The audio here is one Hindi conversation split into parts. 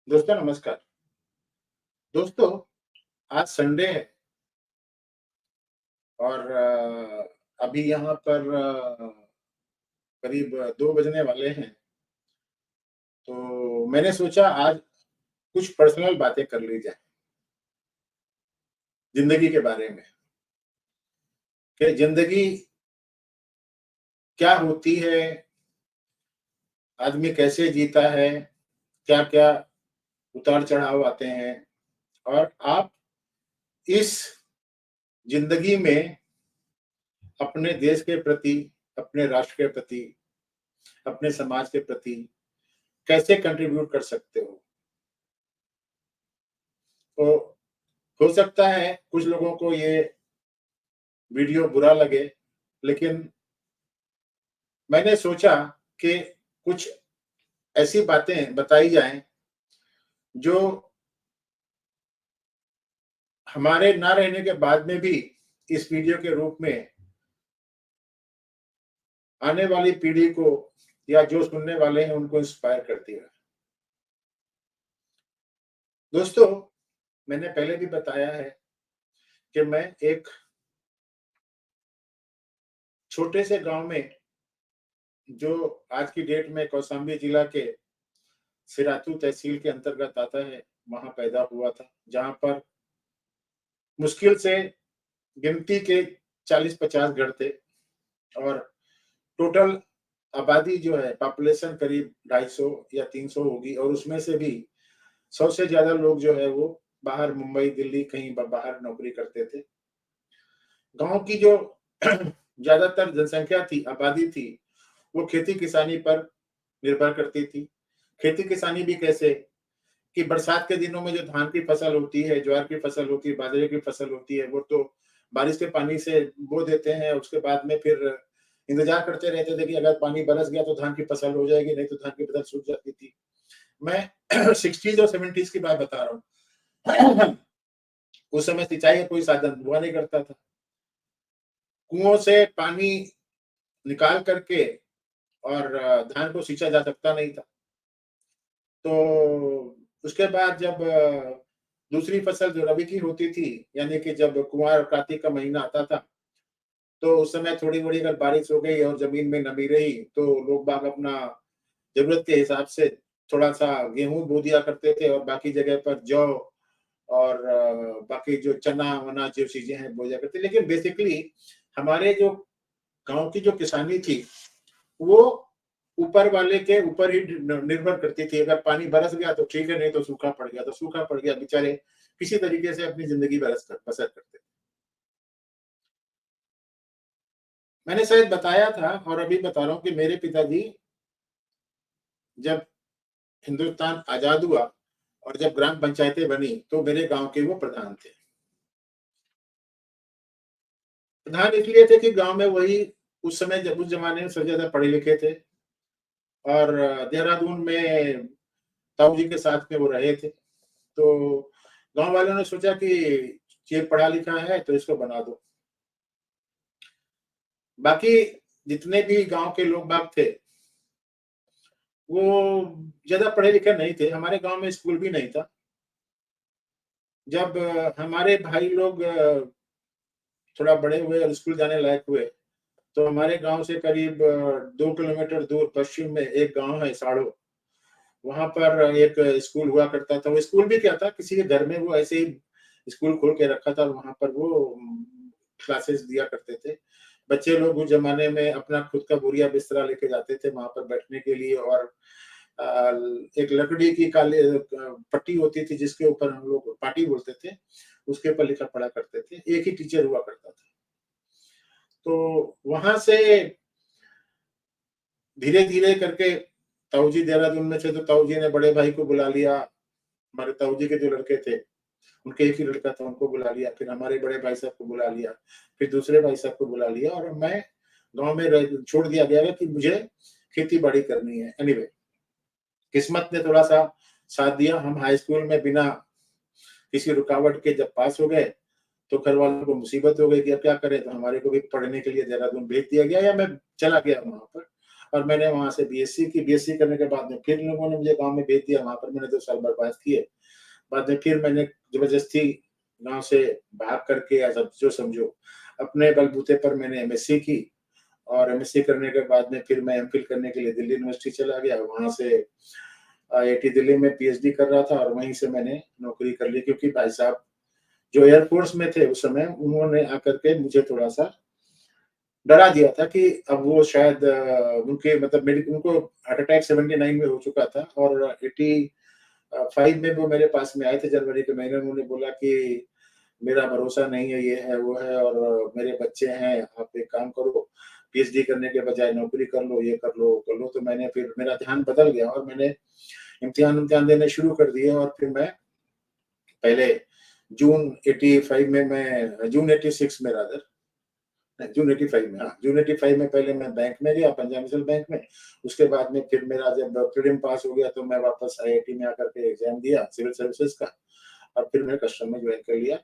दोस्तों नमस्कार। दोस्तों, आज संडे है और अभी यहाँ पर करीब 2 बजने वाले हैं। तो मैंने सोचा आज कुछ पर्सनल बातें कर ली जाएँ, ज़िंदगी के बारे में, कि ज़िंदगी क्या होती है, आदमी कैसे जीता है, क्या-क्या उतार-चढ़ाव आते हैं और आप इस ज़िंदगी में अपने देश के प्रति, अपने राष्ट्र के प्रति, अपने समाज के प्रति कैसे कंट्रीब्यूट कर सकते हो। तो हो सकता है कुछ लोगों को ये वीडियो बुरा लगे, लेकिन मैंने सोचा कि कुछ ऐसी बातें बताई जाएँ जो हमारे ना रहने के बाद में भी इस वीडियो के रूप में आने वाली पीढ़ी को या जो सुनने वाले हैं उनको इंस्पायर करती है। दोस्तों, मैंने पहले भी बताया है कि मैं एक छोटे से गाँव में जो आज की डेट में कौशाम्बी जिला के सिराथू तहसील के अंतर्गत आता है, वहाँ पैदा हुआ था, जहाँ पर मुश्किल से गिनती के 40-50 घर थे और टोटल आबादी जो है पॉपुलेशन करीब 250 या 300 होगी और उसमें से भी 100 से ज़्यादा लोग जो है वो बाहर मुंबई, दिल्ली कहीं बाहर नौकरी करते थे। गाँव की जो ज़्यादातर जनसंख्या थी, आबादी थी, वो खेती-किसानी पर निर्भर करती थी। खेती-किसानी भी कैसे कि बरसात के दिनों में जो धान की फसल होती है, ज्वार की फसल होती है, बाजरे की फसल होती है, वो तो बारिश के पानी से बो देते हैं, उसके बाद में फिर इंतज़ार करते रहते थे कि अगर पानी बरस गया तो धान की फसल हो जाएगी, नहीं तो धान की फसल सूख जाती थी। मैं 60s और 70s की बात बता रहा हूँ। उस समय सिंचाई का कोई साधन हुआ नहीं करता था। कुओं से पानी निकाल करके और धान को सींचा जा सकता नहीं था। तो उसके बाद जब दूसरी फसल जो रबी की होती थी, यानी कि जब कुंवार कार्तिक का महीना आता था, तो उस समय थोड़ी-मोड़ी अगर बारिश हो गई और ज़मीन में नमी रही, तो लोग बाग अपना ज़रूरत के हिसाब से थोड़ा-सा गेहूँ बो दिया करते थे और बाकी जगह पर जौ और बाकी जो चना-वना जो चीज़ें हैं बो दिया करते। लेकिन बेसिकली हमारे जो गाँव की जो किसानी थी, वो ऊपर वाले के ऊपर ही निर्भर करती थी। अगर पानी बरस गया तो ठीक है, नहीं तो सूखा पड़ गया तो सूखा पड़ गया। बेचारे किसी तरीके से अपनी ज़िंदगी बसर करते थे। मैंने शायद बताया था और अभी बता रहा हूँ कि मेरे पिताजी जब हिंदुस्तान आज़ाद हुआ और जब ग्राम पंचायतें बनी, तो मेरे गाँव के वो प्रधान थे। प्रधान इसलिए थे कि गाँव में वही उस समय जब उस ज़माने में सबसे ज़्यादा पढ़े-लिखे थे और देहरादून में ताऊ जी के साथ में वो रहे थे। तो गाँव वालों ने सोचा कि ये पढ़ा-लिखा है तो इसको बना दो। बाकी जितने भी गाँव के लोग बाग थे, वो ज़्यादा पढ़े-लिखे नहीं थे। हमारे गाँव में स्कूल भी नहीं था। जब हमारे भाई लोग थोड़ा बड़े हुए और स्कूल जाने लायक हुए, तो हमारे गाँव से करीब 2 किलोमीटर दूर पश्चिम में एक गाँव है साड़ो, वहाँ पर एक स्कूल हुआ करता था। वो स्कूल भी क्या था, किसी के घर में वो ऐसे ही स्कूल खोल के रखा था और वहाँ पर वो क्लासेस दिया करते थे। बच्चे लोग उस ज़माने में अपना खुद का बोरिया-बिस्तरा लेके जाते थे वहाँ पर बैठने के लिए और अ, एक लकड़ी की काली पट्टी होती थी जिसके ऊपर हम लोग पाटी बोलते थे, उसके ऊपर लिखा-पढ़ा करते थे। एक ही टीचर हुआ करता था। तो वहाँ से धीरे-धीरे करके ताऊ जी देहरादून में थे, तो ताऊ जी ने बड़े भाई को बुला लिया। हमारे ताऊ जी के जो लड़के थे, उनके एक ही लड़का था, उनको बुला लिया। फिर हमारे बड़े भाई साहब को बुला लिया, फिर दूसरे भाई साहब को बुला लिया और मैं गाँव में रह छोड़ दिया गया कि मुझे खेती-बाड़ी करनी है। एनीवे किस्मत ने थोड़ा-सा साथ दिया। हम हाई स्कूल में बिना किसी रुकावट के जब पास हो गए, तो घर वालों को मुसीबत हो गई कि अब क्या करें? तो हमारे को भी पढ़ने के लिए देहरादून भेज दिया गया या मैं चला गया वहाँ पर। और मैंने वहाँ से बीएससी की। बीएससी करने के बाद में फिर लोगों ने मुझे गाँव में भेज दिया, वहाँ पर मैंने 2 साल बर्बाद किए। बाद में फिर मैंने ज़बरदस्ती गाँव से भाग करके या सब जो समझो, अपने बलबूते पर मैंने एमएससी की और एमएससी करने के बाद में फिर मैं एमफिल करने के लिए दिल्ली यूनिवर्सिटी चला गया। वहाँ से आईआईटी दिल्ली में पीएचडी कर रहा था और वहीं से मैंने नौकरी कर ली, क्योंकि भाई साहब जो एयरफोर्स में थे उस समय, उन्होंने आकर के मुझे थोड़ा-सा डरा दिया था कि अब वो शायद उनके मतलब मेरी उनको हार्ट अटैक 79 में हो चुका था और 85 में वो मेरे पास में आए थे जनवरी के महीने में। उन्होंने बोला कि मेरा भरोसा नहीं है, ये है, वो है और मेरे बच्चे हैं, आप एक काम करो, पीएचडी करने के बजाय नौकरी कर लो, ये कर लो, वो कर लो। तो मैंने फिर मेरा ध्यान बदल गया और मैंने इम्तिहान-विम्तिहान देने शुरू कर दिए और फिर मैं पहले जून 85 में मैं जून 86 में रादर नहीं, जून 85 में, हाँ, जून 85 में पहले मैं बैंक में गया, पंजाब नेशनल बैंक में। उसके बाद में फिर मेरा जब प्रीलिम पास हो गया तो मैं वापस आईआईटी में आकर के एग्ज़ाम दिया सिविल सर्विसेज़ का और फिर मैंने कस्टम में जॉइन कर लिया।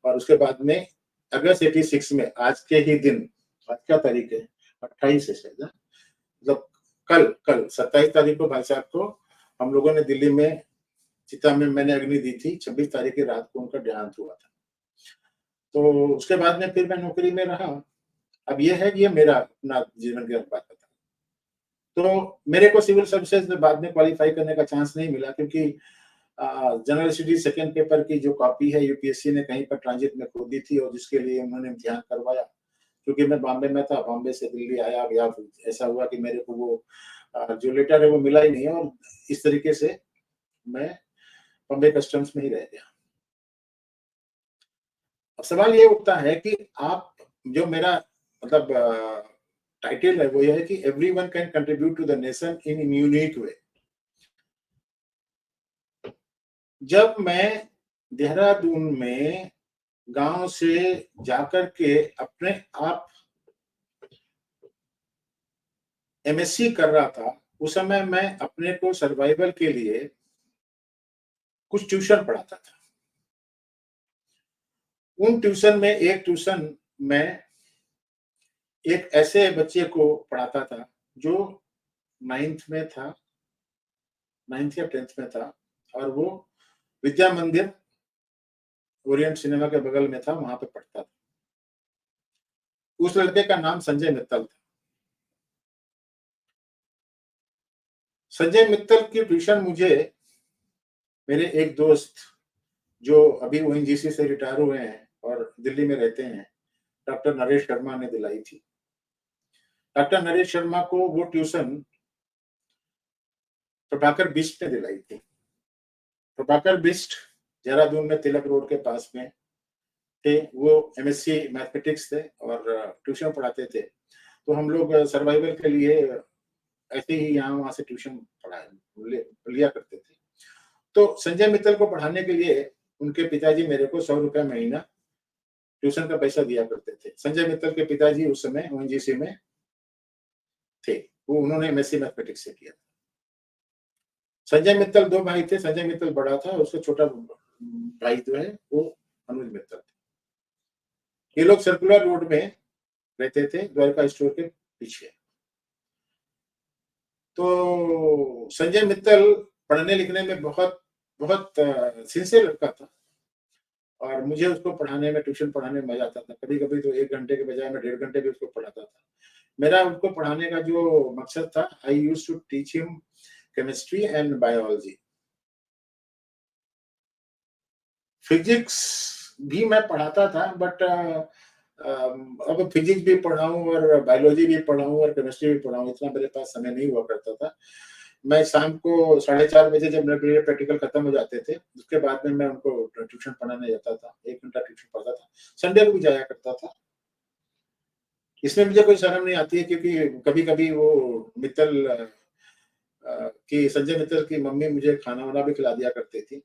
और उसके बाद में अगस्त 86 में आज के ही दिन, आज क्या तारीख है? 28 है शायद, हाँ? मतलब कल 27 तारीख को भाई साहब को हम लोगों ने दिल्ली में चिता में मैंने अग्नि दी थी, 26 तारीख की रात को उनका देहांत हुआ था। तो उसके बाद में फिर मैं नौकरी में रहा। अब ये है कि ये मेरा अपना जीवन की बात बता। तो मेरे को सिविल सर्विसेज में बाद में क्वालीफाई करने का चांस नहीं मिला, क्योंकि जनरल स्टडीज सेकंड पेपर की जो कॉपी है यूपीएससी ने कहीं पर ट्रांजिट में खो दी थी और जिसके लिए उन्होंने इम्तिहान करवाया। क्योंकि मैं बॉम्बे में था, बॉम्बे से दिल्ली आया गया, ऐसा हुआ कि मेरे को वो जो लेटर है वो मिला ही नहीं है और इस तरीके से मैं बॉम्बे कस्टम्स में ही रह गया। अब सवाल ये उठता है कि आप जो मेरा मतलब टाइटल है वो ये है कि everyone can contribute to the nation in unique way. जब मैं देहरादून में गांव से जाकर के अपने आप एमएससी कर रहा था, उस समय मैं अपने को सर्वाइवल के लिए कुछ ट्यूशन पढ़ाता था। उन ट्यूशन में एक ट्यूशन मैं एक ऐसे बच्चे को पढ़ाता था जो 9th में था, 9th या 10th में था और वो विद्या मंदिर ओरिएंट सिनेमा के बगल में था, वहां पे पढ़ता था। उस लड़के का नाम संजय मित्तल था। संजय मित्तल की ट्यूशन मुझे मेरे एक दोस्त जो अभी ओएनजीसी से रिटायर हुए हैं और दिल्ली में रहते हैं, डॉक्टर नरेश शर्मा ने दिलाई थी। डॉक्टर नरेश शर्मा को वो ट्यूशन प्रभाकर बिष्ट ने दिलाई थी। प्रभाकर बिष्ट देहरादून में तिलक रोड के पास में थे। वो एमएससी मैथमेटिक्स थे और ट्यूशन पढ़ाते थे। तो हम लोग सर्वाइवल के लिए ऐसे ही यहाँ वहाँ से ट्यूशन लिया करते थे। तो संजय मित्तल को पढ़ाने के लिए उनके पिताजी मेरे को 100 रुपया महीना ट्यूशन का पैसा दिया करते थे। संजय मित्तल के पिताजी उस समय ओएनजीसी में थे। वो उन्होंने एमएससी मैथमेटिक्स से किया। संजय मित्तल 2 भाई थे। संजय मित्तल बड़ा था, उसका छोटा भाई जो है वो अनुज मित्तल थे। ये लोग सर्कुलर रोड में रहते थे, द्वारका स्टोर के पीछे। तो संजय मित्तल पढ़ने लिखने में बहुत बहुत सिंसियर लड़का था और मुझे उसको पढ़ाने में, ट्यूशन पढ़ाने में मजा आता था। कभी-कभी तो 1 घंटे के बजाय मैं 1.5 घंटे भी उसको पढ़ाता था। मेरा उसको पढ़ाने का जो मकसद था, I used to teach him chemistry and biology. Physics भी मैं पढ़ाता था बट अब फिजिक्स भी पढ़ाऊँ और बायोलॉजी भी पढ़ाऊँ और केमिस्ट्री भी पढ़ाऊँ, इतना मेरे पास समय नहीं हुआ करता था। मैं शाम को 4:30 बजे जब मेरे प्रैक्टिकल खत्म हो जाते थे, उसके बाद में मैं उनको ट्यूशन पढ़ाने जाता था। 1 घंटा ट्यूशन पढ़ता था। संडे को भी जाया करता था। इसमें मुझे कोई शर्म नहीं आती है, क्योंकि कभी-कभी वो मित्तल कि संजय मित्तल की मम्मी मुझे खाना-वाना भी खिला दिया करती थी।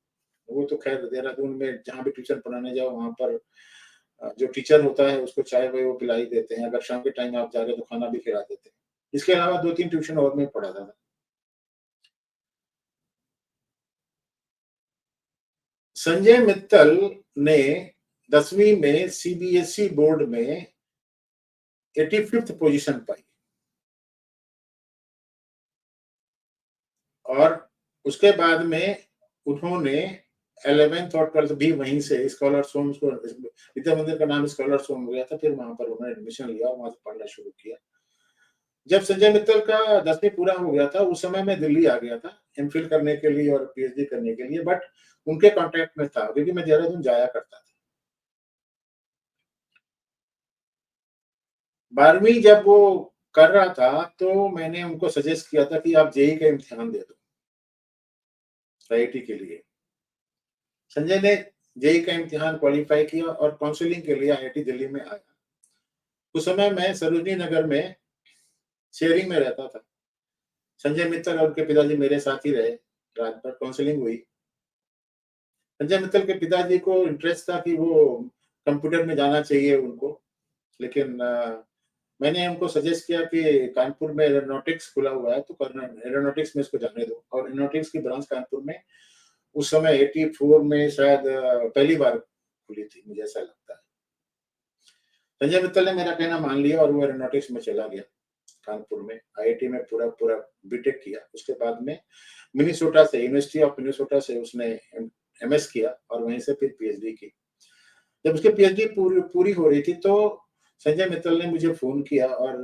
वो तो ख़ैर देहरादून में जहाँ भी ट्यूशन पढ़ाने जाओ वहाँ पर जो टीचर होता है उसको चाय-वाय वो पिला ही देते हैं। अगर शाम के टाइम आप जा रहे हो तो खाना भी खिला देते हैं। इसके अलावा 2-3 ट्यूशन और मैं पढ़ाता था। संजय मित्तल ने 10वीं में सीबीएसई बोर्ड में 85th पोजीशन पाई। और उसके बाद में उन्होंने 11th और 12th भी वहीं से स्कॉलर्स होम को, विद्या मंदिर का नाम स्कॉलर्स होम हो गया था, फिर वहां पर उन्होंने एडमिशन लिया और वहां से पढ़ना शुरू किया। जब संजय मित्तल का 10वीं पूरा हो गया था, उस समय मैं दिल्ली आ गया था एमफिल करने के लिए और पीएचडी करने के लिए, बट उनके कांटेक्ट में था क्योंकि मैं देहरादून जाया करता था। 12वीं जब वो कर रहा था तो मैंने उनको सजेस्ट किया था कि आप जेईई का इम्तिहान दे दो आईआईटी के लिए। संजय ने जेईई का इम्तिहान क्वालिफाई किया और काउंसलिंग के लिए आईआईटी दिल्ली में आया। उस समय मैं सरोजनी नगर में शेयरिंग में रहता था। संजय मित्तल और उनके पिताजी मेरे साथ ही रहे, रात भर काउंसलिंग हुई। संजय मित्तल के पिताजी को इंटरेस्ट था कि वो कंप्यूटर में जाना चाहिए उनको, लेकिन मैंने उनको सजेस्ट किया कि कानपुर में एरोनॉटिक्स खुला हुआ है तो एरोनॉटिक्स में इसको जाने दो, और एरोनॉटिक्स की ब्रांच कानपुर में उस समय 84 में शायद पहली बार खुली थी, मुझे ऐसा लगता है। संजय मित्तल ने मेरा कहना मान लिया और वो एरोनॉटिक्स में चला गया। कानपुर में आईआईटी में पूरा पूरा बीटेक किया। उसके बाद में मिनीसोटा से, यूनिवर्सिटी ऑफ मिनीसोटा से उसने एमएस किया और वहीं से फिर पीएचडी की। जब उसकी पीएचडी पूरी हो रही थी तो संजय मित्तल ने मुझे फोन किया और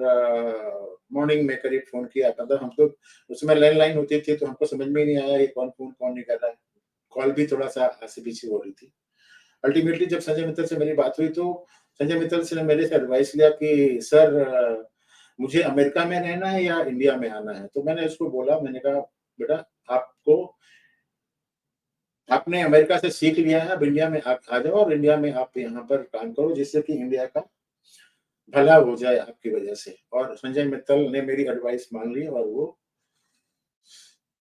मॉर्निंग में करीब फोन किया। मतलब हमको उसमें लैंडलाइन होती थी तो हमको समझ में ही नहीं आया ये कौन फोन कौन नहीं कर रहा है। कॉल भी थोड़ा सा ऐसे पीछे हो रही थी। अल्टीमेटली जब संजय मित्तल से मेरी बात हुई तो संजय मित्तल से मेरे से एडवाइस लिया कि सर मुझे अमेरिका में रहना है या इंडिया में आना है। तो मैंने उसको बोला, मैंने कहा बेटा आपको, आपने अमेरिका से सीख लिया है, अब इंडिया में आ जाओ और इंडिया में आप यहाँ पर काम करो जिससे कि इंडिया का भला हो जाए आपकी वजह से। और संजय मित्तल ने मेरी एडवाइस मान ली और वो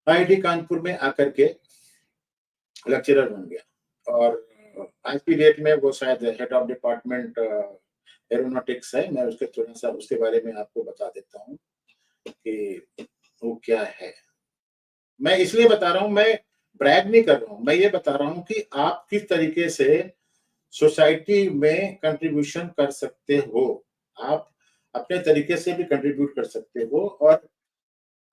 आईआईटी कानपुर में आकर के लेक्चरर बन गया। और आज की डेट में वो शायद हेड ऑफ डिपार्टमेंट एरोनॉटिक्स है। मैं उसके थोड़ा सा उसके बारे में आपको बता देता हूँ कि वो क्या है। मैं इसलिए बता रहा हूँ, मैं ब्रैग नहीं कर रहा हूँ, मैं ये बता रहा हूँ कि आप किस तरीके से सोसाइटी में कंट्रीब्यूशन कर सकते हो। आप अपने तरीके से भी कंट्रीब्यूट कर सकते हो और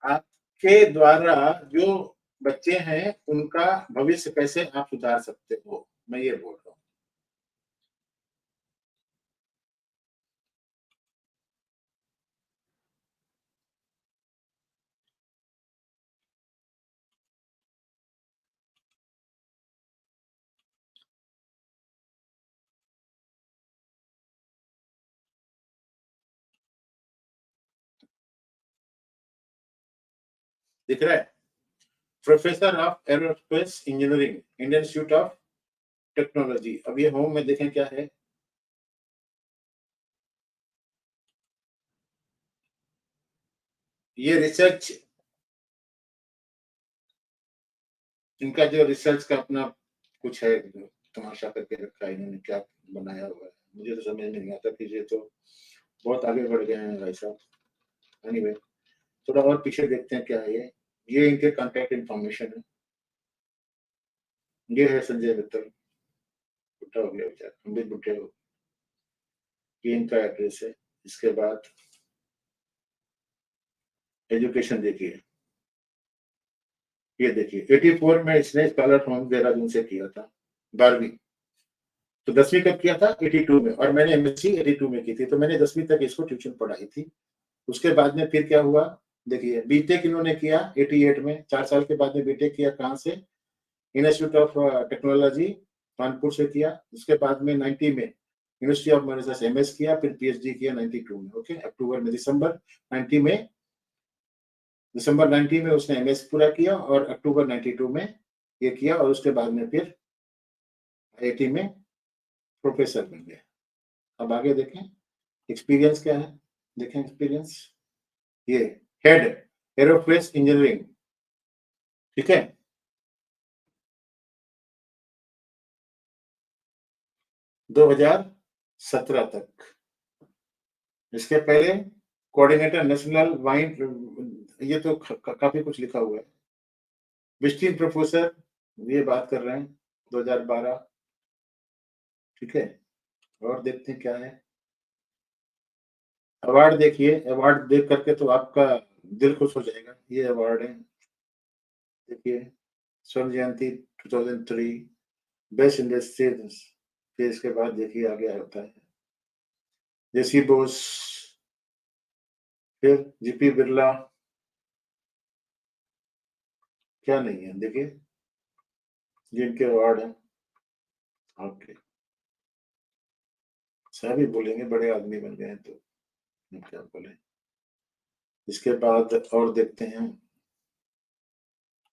आपके द्वारा जो बच्चे हैं उनका भविष्य कैसे आप सुधार सकते हो, मैं ये बोल रहा हूँ। दिख रहा है? Professor of aerospace engineering, Indian Institute of technology. अब ये होम में देखें क्या है। ये रिसर्च, इनका जो रिसर्च का अपना कुछ है, तमाशा करके रखा है इन्होंने, क्या बनाया हुआ है मुझे तो समझ में नहीं आता कि ये तो बहुत आगे बढ़ गए हैं भाई साहब। एनीवे, थोड़ा और पीछे देखते हैं क्या है ये इनके कांटेक्ट इन्फॉर्मेशन है। ये है संजय मित्तल, बुढ़ा हो गया बेचारा, हम भी बुढ़े हो। ये इनका एड्रेस है। इसके बाद एजुकेशन देखिए, ये देखिए 84 में इसने स्कॉलर होम देहरादून से किया था 12वीं। तो 10वीं कब किया था? 82 में। और मैंने एमएससी 82 में की थी, तो मैंने 10वीं तक इसको ट्यूशन पढ़ाई थी। उसके बाद में फिर क्या हुआ, देखिए बीटेक इन्होंने किया 88 में, 4 साल के बाद में बीटेक किया। कहाँ से? इंस्टीट्यूट ऑफ टेक्नोलॉजी कानपुर से किया। उसके बाद में 90 में यूनिवर्सिटी ऑफ मैनेजर से एमएस किया, फिर पीएचडी किया 92 में। ओके, अक्टूबर में, दिसंबर 90 में, दिसंबर 90 में उसने एमएस पूरा किया और अक्टूबर 92 में ये किया। और उसके बाद में फिर आईआईटी में प्रोफेसर बन गए। अब आगे देखें एक्सपीरियंस क्या है। देखें एक्सपीरियंस, ये हेड एरोस्पेस इंजीनियरिंग, ठीक है। 2017 तक। इसके पहले कोऑर्डिनेटर नेशनल वाइन, ये तो काफी कुछ लिखा हुआ है। विजिटिंग प्रोफेसर, ये बात कर रहे हैं 2012, ठीक है। और देखते हैं क्या है। अवार्ड देखिए, अवार्ड देख करके तो आपका दिल खुश हो जाएगा। ये अवार्ड है देखिए स्वर्ण जयंती 2003 बेस्ट इंडस्ट्रीज, फिर इसके बाद देखिए आगे होता है जेसी बोस, फिर जीपी बिरला, क्या नहीं है देखिए जिनके अवार्ड हैं आपके, सभी बोलेंगे बड़े आदमी बन गए हैं तो हम क्या बोले। इसके बाद और देखते हैं,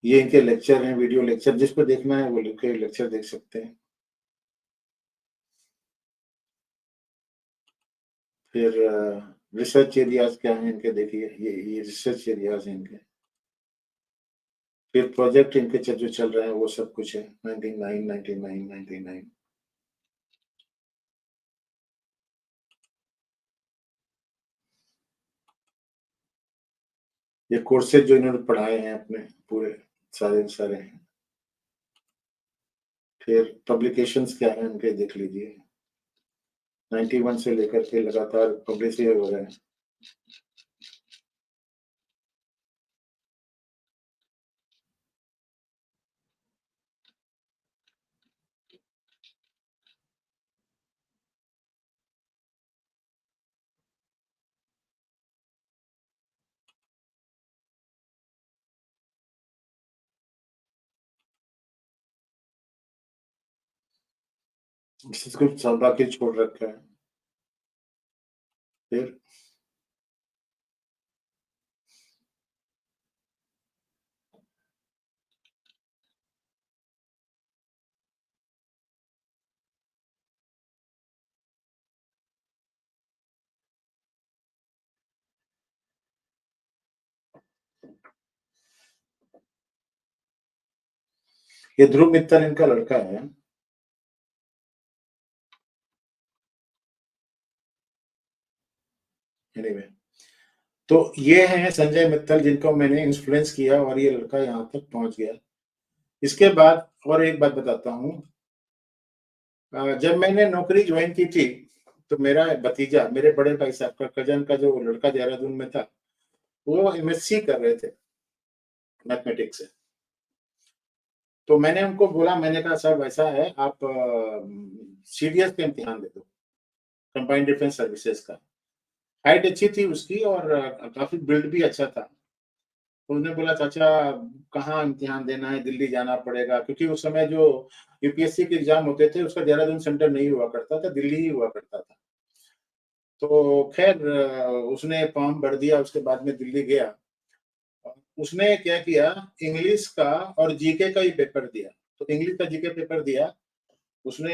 ये इनके लेक्चर हैं, वीडियो लेक्चर, जिस पर देखना है वो लिख के लेक्चर देख सकते हैं। फिर रिसर्च एरियाज क्या है इनके, देखिए ये रिसर्च एरियाज हैं इनके। फिर प्रोजेक्ट इनके जो चल रहे हैं वो सब कुछ है, 99 99 99। ये कोर्सेज जो इन्होंने पढ़ाए हैं अपने पूरे सारे सारे हैं। फिर पब्लिकेशंस क्या है इनके देख लीजिए, 91 से लेकर के लगातार पब्लिश हो रहे हैं। कुछ सब बाकी छोड़ रखा है। फिर ये ध्रुव मित्तल इनका लड़का है। एनीवे, तो ये हैं संजय मित्तल जिनको मैंने इन्फ्लुएंस किया और ये लड़का यहाँ तक पहुंच गया। इसके बाद और एक बात बताता हूँ, जब मैंने नौकरी ज्वाइन की थी तो मेरा भतीजा, मेरे बड़े भाई साहब का कजन का जो लड़का देहरादून में था, वो एमएससी कर रहे थे मैथमेटिक्स से। तो मैंने उनको बोला, मैंने कहा साहब ऐसा है, आप सीडीएस का इम्तिहान दे दो, कंबाइंड डिफेंस सर्विसेज का। हाइट अच्छी थी उसकी और काफी बिल्ड भी अच्छा था। तो उसने बोला चाचा कहाँ इम्तिहान देना है, दिल्ली जाना पड़ेगा, क्योंकि उस समय जो यूपीएससी के एग्जाम होते थे उसका देहरादून सेंटर नहीं हुआ करता था, दिल्ली ही हुआ करता था। तो खैर उसने फॉर्म भर दिया, उसके बाद में दिल्ली गया। उसने क्या किया, इंग्लिश का और जीके का ही पेपर दिया। तो इंग्लिश का जीके पेपर दिया उसने,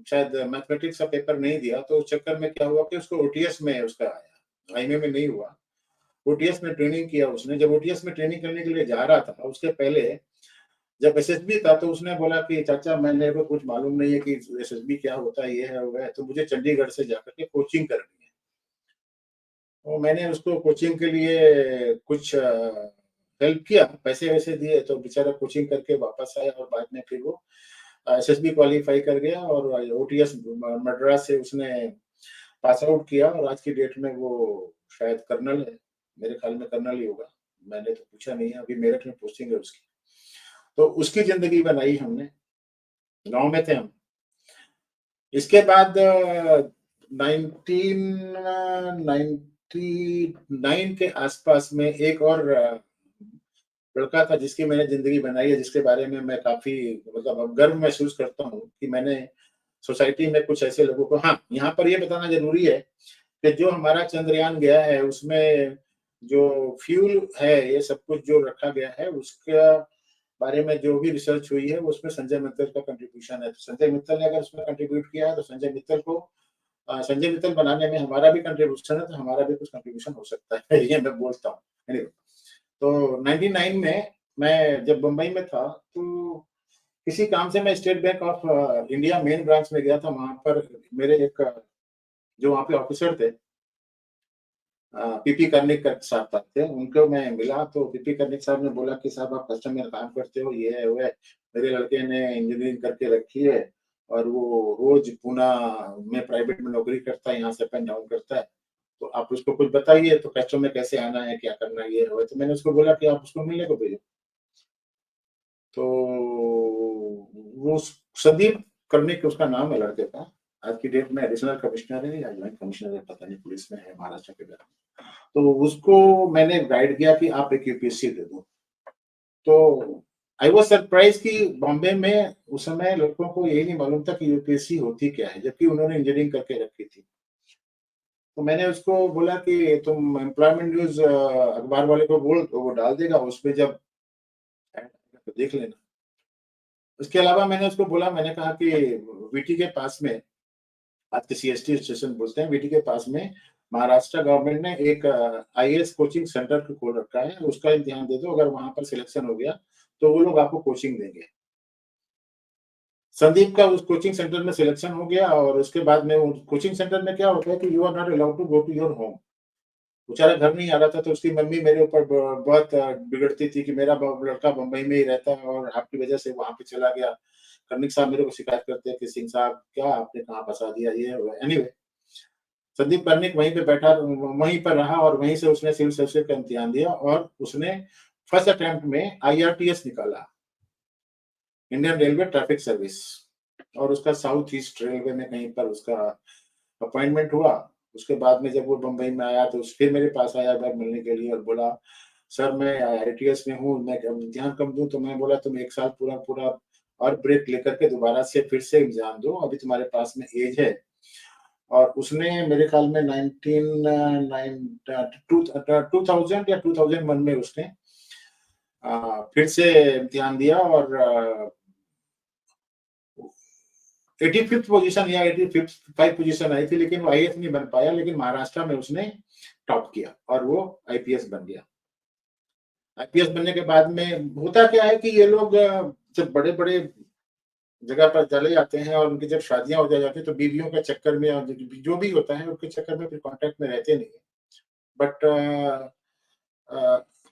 शायद मैथमेटिक्स का पेपर नहीं दिया। तो उस चक्कर में क्या हुआ कि उसको ओटीएस में उसका आया, आईएमए में नहीं हुआ। ओटीएस में ट्रेनिंग किया उसने। जब ओटीएस में ट्रेनिंग करने के लिए जा रहा था, उसके पहले जब एसएसबी था, तो उसने बोला कि चाचा मैंने को कुछ मालूम नहीं है कि एसएसबी क्या होता है, ये है वो है, तो मुझे चंडीगढ़ से जाकर के कोचिंग करनी है। तो मैंने उसको कोचिंग के लिए कुछ हेल्प किया, पैसे वैसे दिए, तो बेचारा कोचिंग करके वापस आया और बाद में फिर वो एसएसबी क्वालीफाई कर गया और ओटीएस मद्रास से उसने पास आउट किया और आज की डेट में वो शायद कर्नल है, मेरे ख्याल में कर्नल ही होगा। मैंने तो पूछा नहीं है, अभी मेरठ में पोस्टिंग है उसकी। तो उसकी जिंदगी बनाई हमने, गांव में थे हम। इसके बाद 1999 के आसपास में एक और लड़का था जिसकी मैंने जिंदगी बनाई है, जिसके बारे में मैं काफी मतलब अब गर्व महसूस करता हूँ कि मैंने सोसाइटी में कुछ ऐसे लोगों को, हाँ यहाँ पर ये बताना जरूरी है कि जो हमारा चंद्रयान गया है उसमें जो फ्यूल है, ये सब कुछ जो रखा गया है, उसका बारे में जो भी रिसर्च हुई है वो उसमें संजय मित्तल का कंट्रीब्यूशन है। तो संजय मित्तल ने अगर उसमें कंट्रीब्यूट किया है तो संजय मित्तल को संजय मित्तल बनाने में हमारा भी कंट्रीब्यूशन है, तो हमारा भी कुछ कंट्रीब्यूशन हो सकता है ये मैं बोलता हूँ। anyway, तो 99 में मैं जब बम्बई में था तो किसी काम से मैं state bank of India main branch में गया था। वहां पर मेरे एक जो वहाँ पे ऑफिसर थे, पीपी कर्णिक साहब थे, उनको मैं मिला। तो पीपी कर्णिक साहब ने बोला कि साहब आप कस्टमर काम करते हो, ये है वो है, मेरे लड़के ने इंजीनियरिंग करके रखी है और वो रोज पुणे में प्राइवेट में नौकरी करता है, यहाँ से अप एंड डाउन करता है, तो आप उसको कुछ बताइए तो कस्टमर में कैसे आना है, क्या करना है, ये है वो है। तो मैंने उसको बोला कि आप उसको मिलने को भेजो। तो वो संदीप कर्णिक उसका नाम है लड़के का। आज की डेट में एडिशनल कमिश्नर है या जॉइंट कमिश्नर है, पता नहीं, पुलिस में है महाराष्ट्र के अंदर। तो उसको मैंने गाइड किया कि आप एक यूपीएससी दे दो। तो आई वाज सरप्राइज कि बॉम्बे में उस समय लड़कों को यही नहीं मालूम था कि यूपीएससी होती क्या है, जबकि उन्होंने इंजीनियरिंग करके रखी थी। तो मैंने उसको बोला कि तुम एम्प्लॉयमेंट न्यूज अखबार वाले को बोल, तो वो डाल देगा, उसमें जब तो देख लेना। उसके अलावा मैंने उसको बोला, मैंने कहा कि वीटी के पास में, आज के सीएसटी स्टेशन बोलते हैं, वीटी के पास में महाराष्ट्र गवर्नमेंट ने एक आईएएस कोचिंग सेंटर खोल रखा है, उसका इम्तिहान दे दो, अगर वहां पर सिलेक्शन हो गया तो वो लोग आपको कोचिंग देंगे। संदीप का उस कोचिंग सेंटर में सिलेक्शन हो गया, और उसके बाद में कोचिंग सेंटर में क्या होता है कि you are not allowed to go to your home. बेचारा घर नहीं आ रहा था, तो उसकी मम्मी मेरे ऊपर बहुत बिगड़ती थी कि मेरा लड़का बंबई में ही रहता है और आपकी वजह से वहां पे चला गया। कर्णिक साहब मेरे को शिकायत करते हैं कि सिंह साहब क्या आपने कहाँ फंसा दिया, ये एनीवे। संदीप कर्णिक वहीं पे बैठा, वहीं पर रहा, और वहीं से उसने सिविल सर्विसेज का इम्तिहान दिया, और उसने फर्स्ट अटेम्प्ट में आईआरटीएस निकाला, इंडियन रेलवे ट्रैफिक सर्विस। और उसका साउथ ईस्ट रेलवे में कहीं पर उसका अपॉइंटमेंट हुआ। उसके बाद में जब वो बंबई में आया तो फिर मेरे पास आया घर मिलने के लिए और बोला, सर मैं आईआईटीएस में हूँ, मैं इम्तिहान कब दूं? तो मैं बोला तुम एक साल पूरा पूरा और ब्रेक लेकर के दोबारा से फिर से एग्जाम दो, अभी तुम्हारे पास में एज है। और उसने मेरे ख्याल में 2000 या 2001 में उसने फिर से इम्तिहान दिया, और 85th पोजीशन या 85 पोजीशन आई थी, लेकिन वो आईएएस नहीं बन पाया, लेकिन महाराष्ट्र में उसने टॉप किया और वो आईपीएस बन गया। आईपीएस बनने के बाद में होता क्या है कि ये लोग जब बड़े बड़े जगह पर चले जाते हैं और उनकी जब शादियां हो जाती है तो बीवियों के चक्कर में और जो भी होता है उनके चक्कर में फिर कांटेक्ट में रहते नहीं। बट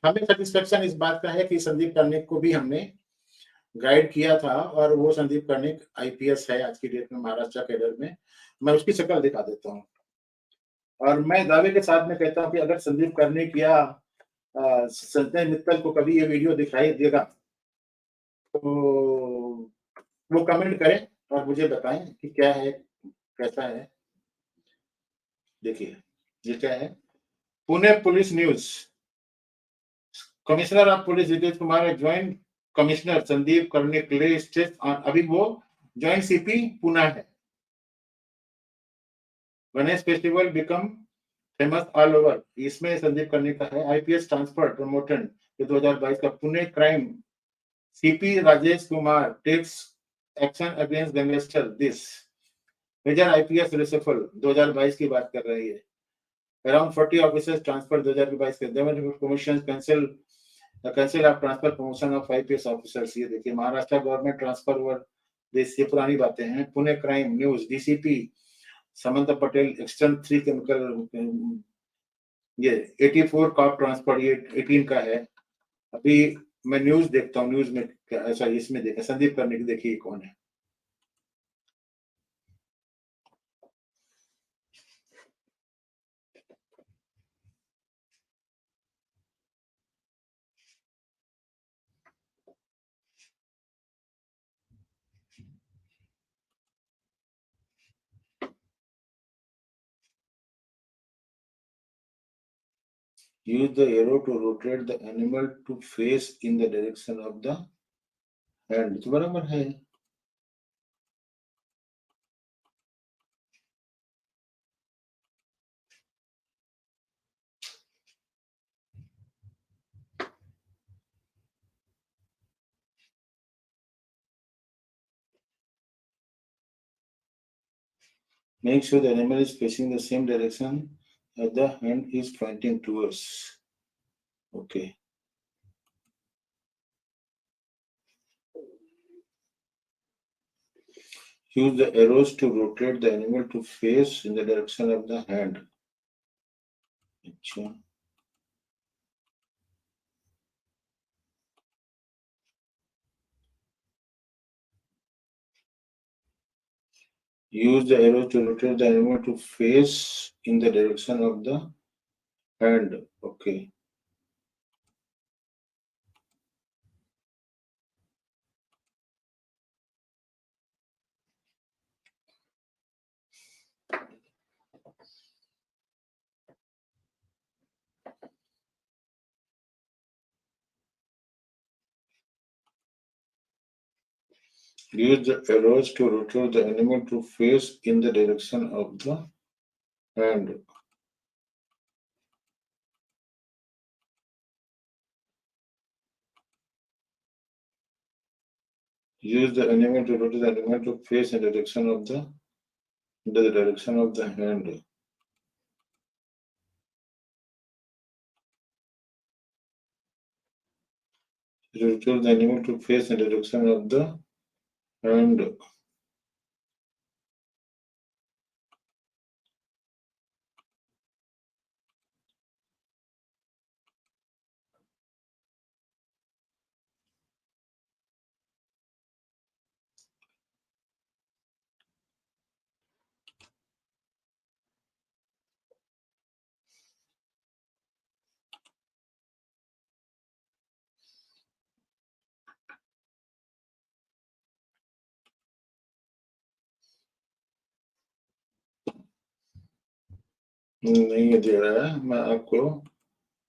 हमें सेटिस्फेक्शन इस बात का है कि संदीप कर्णिक को भी हमने गाइड किया था, और वो संदीप कर्णिक आईपीएस है आज की डेट में महाराष्ट्र कैडर में। मैं उसकी शक्ल दिखा देता हूँ, और मैं दावे के साथ में कहता हूँ कि अगर संदीप कर्णिक या संजय मित्तल को कभी ये वीडियो दिखाई देगा तो वो कमेंट करें और मुझे बताएं कि क्या है, कैसा है। देखिए ये क्या है, Pune police news, commissioner of police Ritesh Kumar, joint commissioner Sandeep Karnik list, अभी वो ज्वाइंट सीपी पुणे है। Ganesh festival become famous all over, इसमें संदीप कर्णिक का है। आईपीएस ट्रांसफर प्रमोशन 2022 का Pune crime, CP Rajesh Kumar takes action against gangster, this major IPS reshuffle 2022 की बात कर रही है। अराउंड 40 ऑफिसर्स ट्रांसफर 2022 के promotion cancel, cancel of transfer promotion of IPS officers. ये देखिए Maharashtra government transfer over this, ये पुरानी बातें हैं। Pune crime news, DCP Samantha Patel extern 3 chemical, ये 84 कॉप ट्रांसफर, ये 18 का है। अभी मैं न्यूज देखता हूँ, न्यूज में ऐसा इसमें देखा संदीप कर्णिक, देखिए कौन है। Use the arrow to rotate the animal to face in the direction of the hand, तो बराबर है। Make sure the animal is facing the same direction as the hand is pointing towards. Okay. Use the arrows to rotate the animal to face in the direction of the hand. अच्छा, use the arrow to rotate the animal to face in the direction of the hand. Okay. Use the arrows to rotate the animal to face in the direction of the hand. Use the animal to rotate the animal to face in the direction of the direction of the hand. Rotate the animal to face in the direction of the hand. नहीं दे रहा है, मैं आपको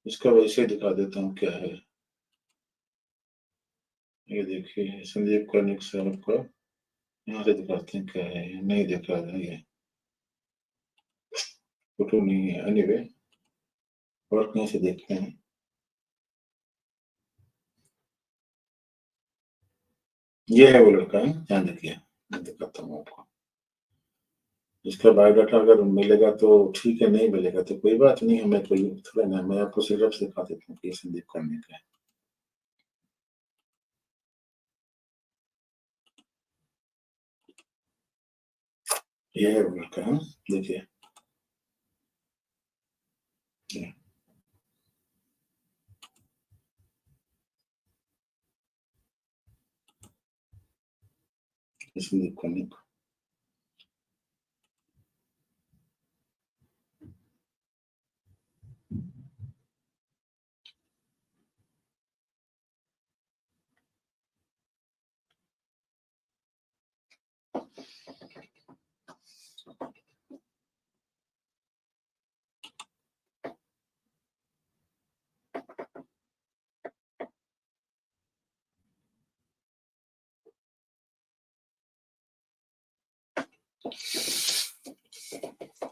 इसका वैसे दिखा देता हूँ क्या है। ये देखिए संदीप कर्णिक साहब का, यहाँ से दिखाते हैं क्या है। ये नहीं दिख रहा है, ये फोटो नहीं है। एनीवे और कहीं से देखते हैं। ये है वो लड़का, है ध्यान रखिए, मैं दिखाता हूँ आपको। इसका बायोडाटा अगर मिलेगा तो ठीक है, नहीं मिलेगा तो कोई बात नहीं, हमें कोई थोड़ा ना, मैं आपको सिर्फ से दिखा देता हूँ कि ये संदीप कर्णिक है। ये है वो लड़का, है देखिए। ये संदीप कर्णिक।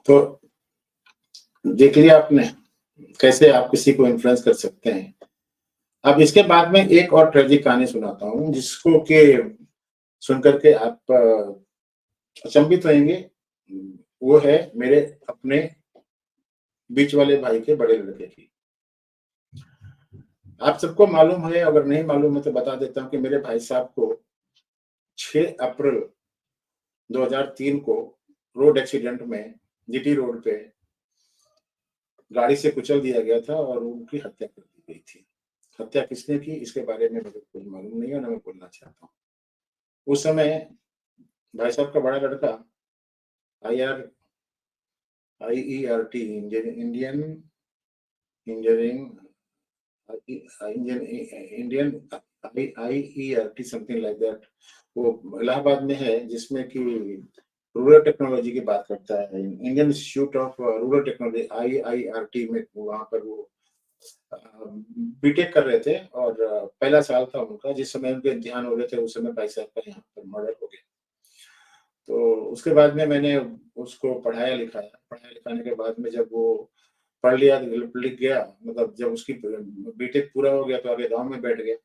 तो देख लिया आपने कैसे आप किसी को इन्फ्लुएंस कर सकते हैं। अब इसके बाद में एक और ट्रेजिक कहानी सुनाता हूँ, जिसको कि सुनकर के आप अचंभित रहेंगे। वो है मेरे अपने बीच वाले भाई के बड़े लड़के की। आप सबको मालूम है, अगर नहीं मालूम है तो बता देता हूँ कि मेरे भाई साहब को 6 अप्रैल 2003 को रोड एक्सीडेंट में जीटी रोड पे गाड़ी से कुचल दिया गया था और उनकी हत्या कर दी गई थी। हत्या किसने की इसके बारे में मुझे कुछ मालूम नहीं है, ना मैं बोलना चाहता हूँ। उस समय भाई साहब का बड़ा लड़का IR IERT Indian engineering Indian IERT something like that, वो इलाहाबाद में है, जिसमें कि रूरल टेक्नोलॉजी की बात करता है। Indian Institute of Rural Technology IIRT में वहां पर वो बीटेक कर रहे थे और पहला साल था उनका। जिस समय उनके इम्तिहान हो रहे थे उस समय भाई साहब का यहाँ पर मर्डर हो गया। तो उसके बाद में मैंने उसको पढ़ाया लिखाया, पढ़ाया लिखाने के बाद में जब वो पढ़ लिया, लिख गया, मतलब जब उसकी बीटेक पूरा हो गया तो आगे गांव में बैठ गया।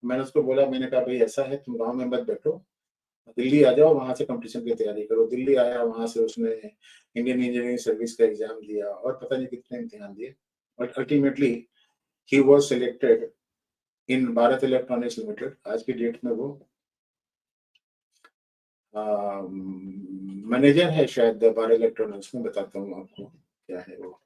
मैंने उसको बोला, मैंने कहा भाई ऐसा है, तुम गांव में मत बैठो, दिल्ली आ जाओ, वहां से कंपटीशन की तैयारी करो। दिल्ली आया, वहां से उसने इंडियन इंजीनियरिंग सर्विस का एग्जाम दिया और पता नहीं कितने इम्तिहान दिए, but ultimately he was selected in Bharat electronics limited. आज की डेट में वो मैनेजर है शायद भारत इलेक्ट्रॉनिक्स में। बताता हूँ आपको क्या है वो।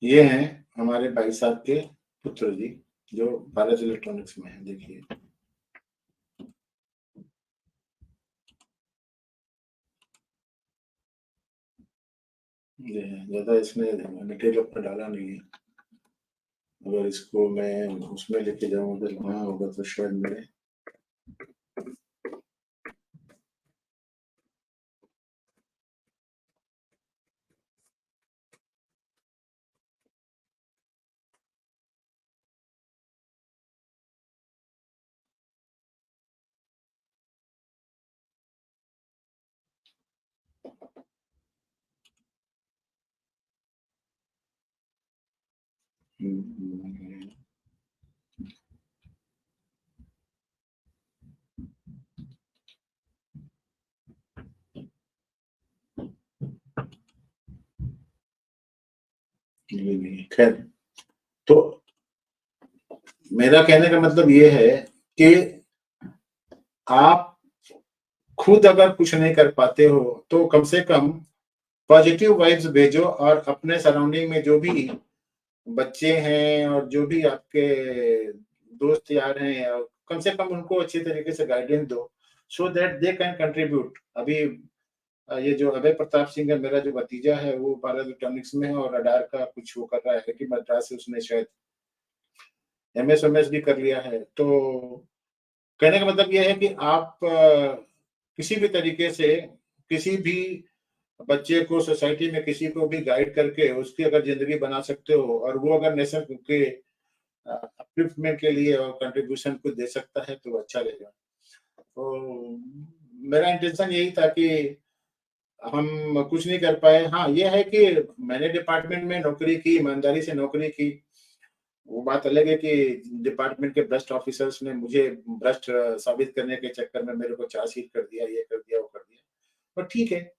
ये हैं हमारे भाई साहब के पुत्र जी, जो भारत इलेक्ट्रॉनिक्स में है। देखिए, ये है, ज्यादा इसमें डिटेल अपना डाला नहीं है। अगर इसको मैं उसमें लेके जाऊं, अगर वहां होगा तो शायद मेरे हम्म, ये नहीं है। खैर, तो मेरा कहने का मतलब ये है कि आप खुद अगर कुछ नहीं कर पाते हो तो कम से कम पॉजिटिव वाइब्स भेजो, और अपने सराउंडिंग में जो भी बच्चे हैं और जो भी आपके दोस्त यार हैं, कम से कम उनको अच्छी तरीके से गाइडेंस दो, so that they can contribute. अभी ये जो अभय प्रताप सिंह है, मेरा जो भतीजा है, वो भारत इलेक्ट्रॉनिक्स में है और रडार का कुछ वो कर रहा है, IIT मद्रास से उसने शायद MS भी कर लिया है। तो कहने का मतलब ये है कि आप किसी भी तरीके से किसी भी बच्चे को सोसाइटी में किसी को भी गाइड करके उसकी अगर जिंदगी बना सकते हो, और वो अगर नेशन के अपलिफ्टमेंट के लिए और कंट्रीब्यूशन कुछ दे सकता है तो अच्छा रहेगा। तो मेरा इंटेंशन यही था कि हम कुछ नहीं कर पाए। हाँ, ये है कि मैंने डिपार्टमेंट में नौकरी की, ईमानदारी से नौकरी की। वो बात अलग है कि डिपार्टमेंट के भ्रष्ट ऑफिसर्स ने मुझे भ्रष्ट साबित करने के चक्कर में मेरे को चार्जशीट कर दिया, ये कर दिया, वो कर दिया। पर ठीक है,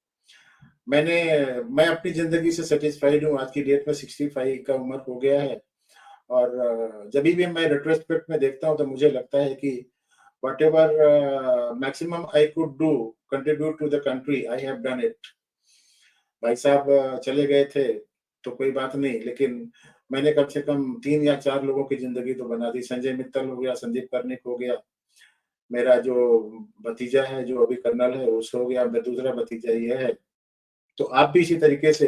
मैं अपनी जिंदगी से सेटिस्फाइड हूँ। आज की डेट में 65 का उम्र हो गया है, और जब भी मैं रेट्रोस्पेक्ट में देखता हूँ तो मुझे लगता है कि whatever maximum I could do, contribute to the country, I have done it। भाई साहब चले गए थे तो कोई बात नहीं, लेकिन मैंने कम से कम 3 या 4 लोगों की जिंदगी तो बना दी। संजय मित्तल हो गया, संदीप कर्णिक हो गया, मेरा जो भतीजा है जो अभी कर्नल है उसको हो गया, मेरा दूसरा भतीजा ये है। तो आप भी इसी तरीके से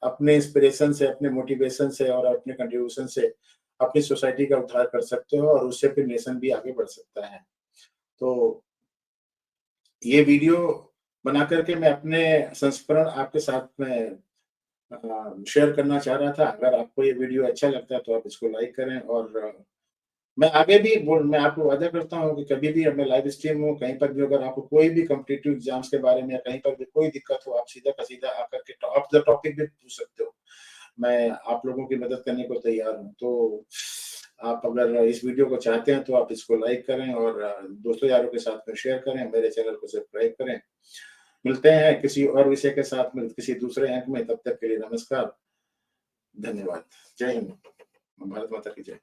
अपने इंस्पिरेशन से, अपने मोटिवेशन से और अपने कंट्रीब्यूशन से अपनी सोसाइटी का उद्धार कर सकते हो, और उससे फिर नेशन भी आगे बढ़ सकता है। तो ये वीडियो बना करके मैं अपने संस्मरण आपके साथ में शेयर करना चाह रहा था। अगर आपको ये वीडियो अच्छा लगता है तो आप इसको लाइक करें, और मैं आगे भी मैं आपको वादा करता हूँ कि कभी भी मैं लाइव स्ट्रीम हूँ, कहीं पर भी अगर आपको कोई भी कॉम्पिटिटिव एग्जाम्स के बारे में या कहीं पर भी कोई दिक्कत हो, आप सीधा का सीधा आकर के ऑफ द टॉपिक भी पूछ सकते हो। मैं आप लोगों की मदद करने को तैयार हूँ। तो आप अगर इस वीडियो को चाहते हैं तो आप इसको लाइक करें और दोस्तों यारों के साथ में शेयर करें, मेरे चैनल को सब्सक्राइब करें। मिलते हैं किसी और विषय के साथ में किसी दूसरे अंक में, तब तक के लिए नमस्कार, धन्यवाद। जय हिंद, भारत माता की जय।